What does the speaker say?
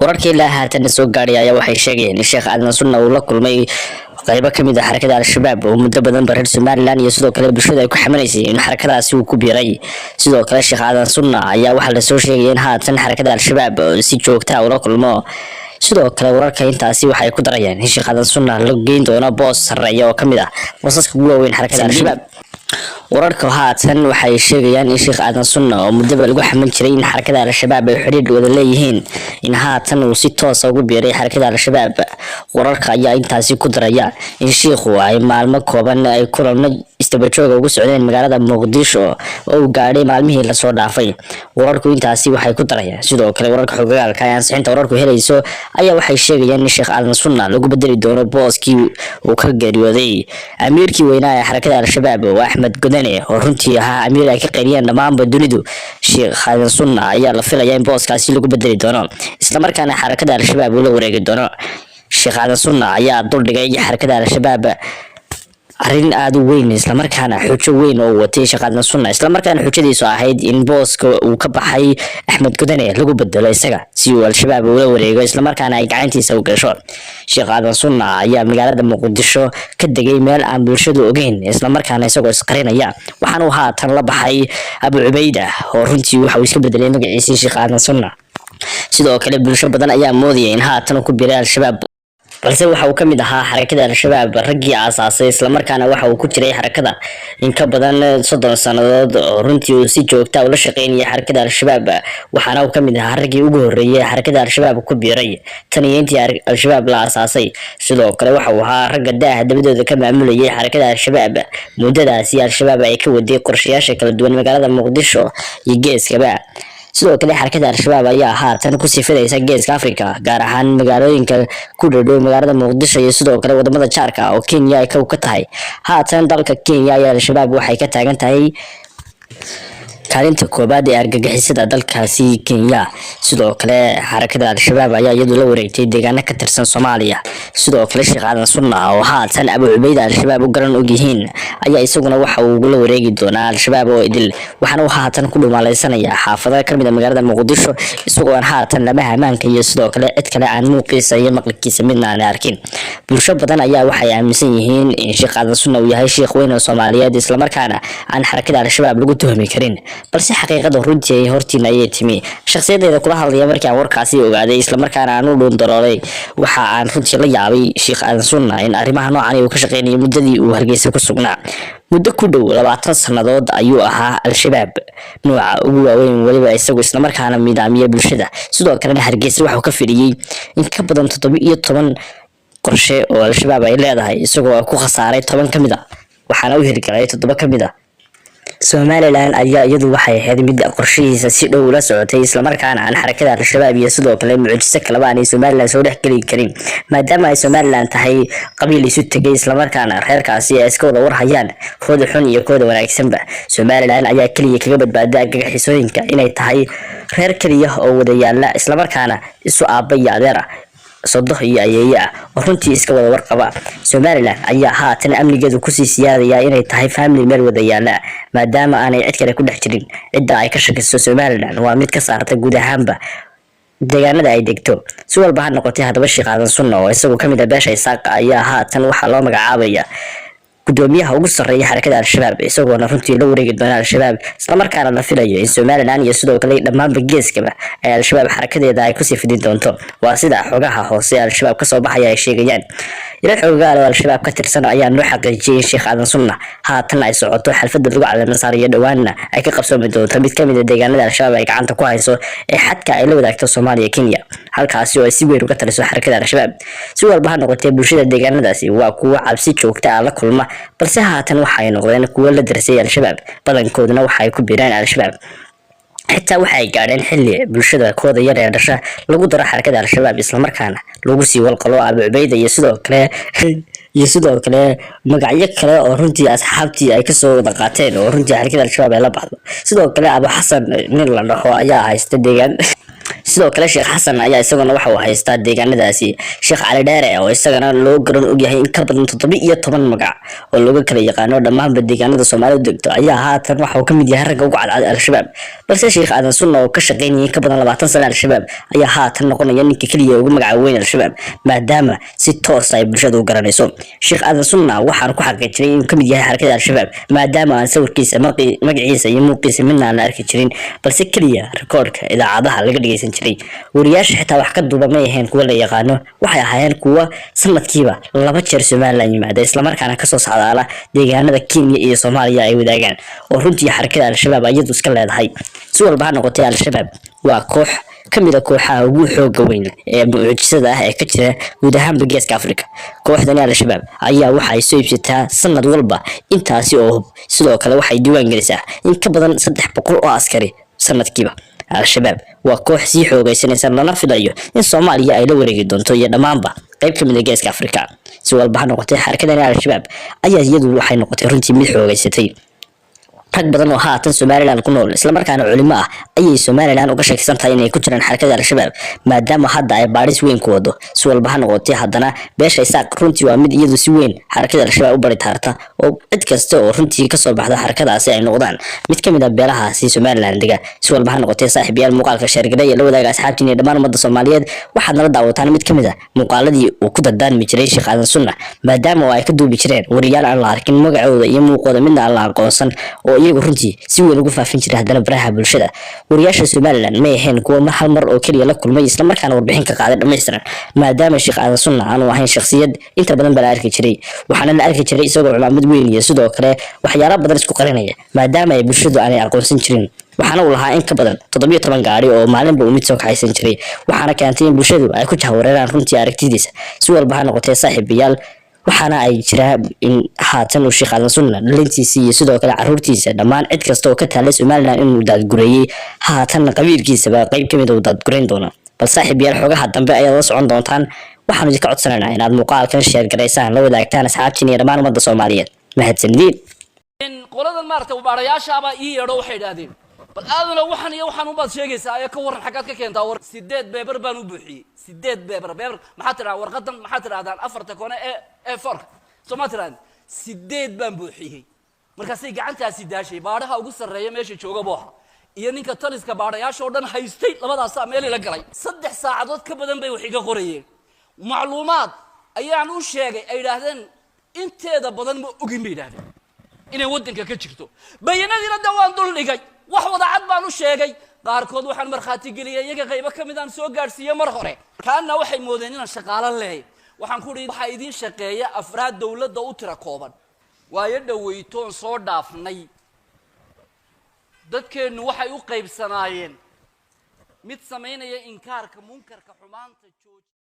wararkii la haatan soo gaaray ayaa waxay sheegayeen in Sheekh Aadan Sunna uu la kulmay qaybo kamid ah xarakada al-shabaab oo muddo badan bareer Somaliland iyo sidoo kale bulshada ay ku xamanaysay in xarakadaasi uu ku biiray sidoo kale Sheekh Aadan Sunna ayaa waxa la soo sheegay in haatan xarakada al-shabaab si joogta ah ula kulmo sidoo kale wararka intaasi waxay ku darayeen in Sheekh Aadan Sunna la geyn doono boos sareeyo oo kamid ah boosaska ugu waaweyn xarakada al-shabaab wararka haatan waxay sheegayaan in Sheekh Aadan Sunna oo muddo lagu xaman jiray in xarakada al-shabaab ay xiriir wada leeyihiin in haatan uu si toos ah ugu biiray xarakada al-shabaab wararka ayaa intaasi ku daraya in sheekhu ay maalmo kooban ay kulamo istabajooga ugu socdeen magaalada Muqdisho oo uu gaadhay maalmihii la soo dhaafay wararku intaasi waxay ku darayaan sidoo kale wararka xogagaalka ay ansixinta wararku helayso ayaa waxay sheegayaan in Sheekh Aadan Sunna lagu bedeli doono booskii uu ka geeriyooday amiirkii weynaa ee xarakada al-shabaab oo Ahmed Godane oo runtii ahaa amiir ay ka qeyriyeen dhammaanba dunidu Sheekh Aadan Sunna ayaa la filayaa in booskaasi lagu bedeli doono isla markaana xarakada al-shabaab uu la wareegi doono Sheekh Aadan Sunna ayaa duldhigay xarakada al-shabaab arrin aad u weyn isla markaana xujo weyn oo watay Sheekh Aadan Sunna isla markaana xujadiisu ahayd in booska uu ka baxay Ahmed Godane lagu bedelo isaga si uu al-shabaab ula wareego isla markaana ay gacantiisa u gasho Sheekh Aadan Sunna ayaa magaalada Muqdisho ka degay meel aan bulshadu ogeyn isla markaana isagoo isqarinaya waxaana uu haatan la baxay Abu Ubayda oo runtii waxa uu iska bedelay magaciisa Sheekh Aadan Sunna sidoo kale bulsho badan ayaa moodaya in haatan ku biiray al-shabaab balse waxa uu kamid ahaa xarakada al-shabaab raggii aasaasay isla markaana waxa uu ku jiray xarakada in ka badan 30 sanadood oo runtii uu si joogta ah ula shaqeynayay xarakada al-shabaab waxaana uu kamid ahaa raggii ugu horeeyay xarakada al-shabaab ku biiray tan iyo intii al-shabaab la aasaasay sidoo kale waxa uu ahaa ragga daaha dabadooda ka maamulayay xarakada al-shabaab muddadaasi al-shabaab ay ka waday qorshayaasha kala duwan magaalada Muqdisho iyo geeskaba sidoo kale xarakada al-shabaab ayaa haatan ku sifidaysa geeska Afrika gaar ahaan magaalooyinka ku dhow magaalada Muqdisho iyo sidoo kale wadamada jaarka oo Kenya ay ka tahay haatan dalka Kenya ayaa al-shabaab waxay ka taagan tahay kaalinta koobaad ee argagixisada dalkaasi Kenya sidoo kale xarakada al-shabaab ayaa iyadu la wareegtay deegaano ka tirsan Soomaaliya sidoo kale Sheekh Aadan Sunna oo haatan Abu Ubayda al-shabaab u garan og yihiin ayaa isaguna waxa uu la wareegi doonaa al-shabaab oo idil waxaana uu haatan ku dhumaalaysanaya xaafadaha kamid ah magaalada Muqdisho isagoo aan haatan lama amaanka iyo sidoo kale cid kale aan muuqiisa iyo maqalkiisa midna aan arkin bulsho badan ayaa waxay aaminsan yihiin in Sheekh Aadan Sunna uu yahay sheekh weyn oo Soomaaliyeed isla markaana aan xarakada al-shabaab lagu tuhmi karin balse xaqiiqada runtii ay hortiina ay timi shakhsiyadeeda kula hadlaya markii aan warkaasi ogaaday isla markaana aan u dhuun daroolay waxa aan runtii la yaabay Sheekh Aadan Sunna in arrimaha noocan uu ka shaqeynayay muddadii uu Hargeysa ku sugnaa muddo ku dhow 20 sanadood ayuu ahaa al-shabaab nooca ugu waaweyn waliba isagu isla markaana midaamiye bulshada sidoo kale Hargeysa waxa uu ka fidiyay in ka badan 17 qorshe oo al-shabaab ay leedahay isagoo ku khasaaray 10 kamid ah waxaana uu hirgalay 7 kamid ah Somaliland ayaa iyadu waxay ahayd mid qorshihiisa si dhow la socotay isla markaana aan xarakada al-shabaab iyo sidoo kale mucjiso kale aan Somaliland soo dhex gali karin maadaama ay Somaliland tahay qabiil isu tagay isla markaana reerkaasi ay iska wada warhayaan kooda xun iyo kooda wanaagsanba Somaliland ayaa kaliya kaga badbaaday argagixisooyinka inay tahay reer kaliya oo wada yaala isla markaana isu aabba iyo adeer صدق يا runtii iska wada warqaba Somaliland ayaa haatan amnigeedu ku sii siyaadaya inay tahay family meel wada yaala maadaama aanay cid kale ku dhex jirin cidda ay ka shaqeyso Somaliland waa mid ka saarta guud ahaanba deegaanada ay degto si walba ha noqotay hadaba Sheekh Aadan Sunna oo isagu kamid ah beesha Isaaq ayaa haatan waxa loo magacaabaya gudoomiyaha ugu sareeya xarakada al-shabaab isagoo runtii la wareegi doona al-shabaab isla markaana la filayo in Somaliland iyo sidoo kale dhammaan geeskaba ay al-shabaab xarakadeeda ay ku sii fidin doonto waa sida xogaha hoose al-shabaab ka soo baxaya ay sheegayaan ila xogaha al-shabaab ka tirsan ayaa noo xaqiijiyay Sheekh Aadan Sunna haatan ay socoto xalfada lagu calaamad saariyo dhawaanna ay ka qabsoomi doonto mid kamid ah deegaanada al-shabaab ay gacanta ku hayso ee xadka ay la wadaagto Soomaaliya Kenya halkaasi oo ay si weyn uga taliso xarakada al-shabaab si walba ha noqotay bulshada deegaanadaasi waa kuwa cabsi joogta ah la kulma balse haatan waxay noqdeen kuwa la darsay al-shabaab badankoodna waxay ku biiraan al-shabaab xitaa waxay gaadheen xilli bulshada kooda yar ee dhasha lagu daro xarakada al-shabaab isla markaana lagu sii walqalo Abu Ubayda iyo sidoo kale magacyo kale oo runtii asxaabtii ay ka soo qaateen oo runtii xarakada al-shabaab ay la baxdo sidoo kale Abu Xasan nin la dhaho ayaa haysta deegaan sidoo kale sheekh xasan ayaa isaguna waxa uu haystaa deegaanadaasi sheekh cali dheere oo isagana loo garan ogyahay in ka badan 17 magac oo looga kala yaqaano dhammaanba deegaanada Soomaalidu degto ayaa haatan waxa uu ka mid yahay ragga ugu cadcad al-shabaab balse sheekh aadan sunna oo ka shaqeynayay ka badan 20 sano al-shabaab ayaa haatan noqonaya ninka kaliya ugu magaca weyn al-shabaab maadaama si toos ay bulshadu u garanayso sheekh aadan sunna waxaan ku xaqiijiyay inuu ka mid yahay xarakada al-shabaab maadaama aan sawirkiisa magaciisa iyo muuqiisa midna aan arki jirin balse kaliya rikoodhka idaacadaha laga dhageysan jiray wariyaasha xitaa wax ka duuba ma yahayn kuwa la yaqaano waxay ahaayeen kuwa sanadkiiba 2 jeer Soomaaliland yimaada isla markaana ka soo socdaala deegaanada Kenya iyo Soomaaliya ay wadaagaan oo runtii xarakada al-shabaab iyadu iska leedahay si walba ha noqotay al-shabaab waa koox kamida kooxaha ugu xooga weyn ee mucjisada ah ee ka jira guud ahaan Geeska Afrika kooxdan al-shabaab ayaa waxay soo iibsataa sanad walba intaasi oo sidoo kale waxay diiwaan gelisaa in ka badan 300 oo askari sanadkiiba al-shabaab waa koox si xoogaysanaysa lana filayo in Soomaaliya ay la wareegi doonto iyo dhamaanba qayb kamid ah Geeska Afrika si walba ha noqotay xarakadan al-shabaab ayaa iyadu waxay noqotay runtii mid xoogaysatay rag badan oo haatan Soomaaliland ku nool isla markaana culimo ah ayay Soomaaliland uga sheegsan tahay inay ku jiraan xarakada al-shabaab maadaama hadda ay baaris weyn ku wado si walba ha noqotay haddana beesha isaaq runtii waa mid iyadu si weyn xarakada al-shabaab u baritaarta oo cid kasta oo runtii ka soo baxda xarakadaasi ay noqdaan mid kamid ah beelahaasi Soomaaliland diga si walba ha noqotay saaxiibayaal muuqaalka sheergalay la wadaaga asxaabtiin iyo dhammaan ummadda Soomaaliyeed waxaad nala daawataan mid kamid ah muuqaaladii uu ku dadaalmi jiray sheekh aadan sunna maadaama ay ka duubi jireen wariyaal aan la arkin magacooda iyo muuqooda midna aan la aqoonsan oo iyagu runtii si weyn ugu faafin jiray hadana baraha bulshada wariyaasha Soomaaliland ma yahayn kuwa hal mar oo kaliya la kulmay isla markaana warbixin ka qaaday dhameystiran maadaama sheekh aadan sunna aanu ahayn shakhsiyad inta badan bala arki jiray waxaana la arki jiray isagoo calaamad weyn iyo sidoo kale waxyaalo badan isku qarinaya maadaama ay bulshadu aanay aqoonsan jirin waxaana uu lahaa in ka badan 17 gaari oo maalinba uu mid soo kaxaysan jiray waxaana keentay in bulshadu ay ku jahwareeraan runtii aragtidiisa si walba ha noqotay saaxiibayaal waxaana ay jiraan in haatan uu sheekh aadan sunna dhalintiisa iyo sidoo kale caruurtiisa dhammaan cid kasta oo ka taalay Soomaaliland inuu daadgureeyay haatan qabiilkiisaba qayb kamid ah uu daadgureyn doona bal saaxiibayaal xogaha dambe ayaad la socon doontaan waxaanu idinka codsanaynaa inaad muuqaalkan sheer gareysaan la wadaagtaan asxaabtiin iyo dhammaan ummadda Soomaaliyeed mahadsanidin in qoladan maartay baarayaashaaba ii yeedho waxay yiraahdeen bal aaduna waxaan u baad sheegaysaa ayaa ka waran xagaad ka keentaa war 8 beebar baan u buuxiyay 8 beebar maxaa tiraa warqadan maxaa tiraadaan afarta koone ee forka soo tiraan 8 baan buuxiyay markaasay gacantaasi daashay baaraha ugu sareeya meesha jooga booha iyo ninka taliska baarayaasha oo dhan haystay labadaas meel la galay 3 saacadood ka badan bay wax iga qorayeen macluumaad ayaan u sheegay ay yiraahdeen inteeda badan ma ogin bay yiraahdeen inay wadanka ka jirto bayanadiina dawaan dul dhigay wax wada cad baan u sheegay qaarkood waxaan marxaati geliyay iyaga qayb ka mid aan soo gaarsiiyay mar hore kaana waxay moodeen inaan shaqaale leeyahay waxaan ku dhigay waxa idin shaqeeya afraad dawladda u tira kooban waayo dhaweytoon soo dhaafnay dadkeenu waxay u qaybsanaayeen mid sameynaya inkaarka munkarka xumaanta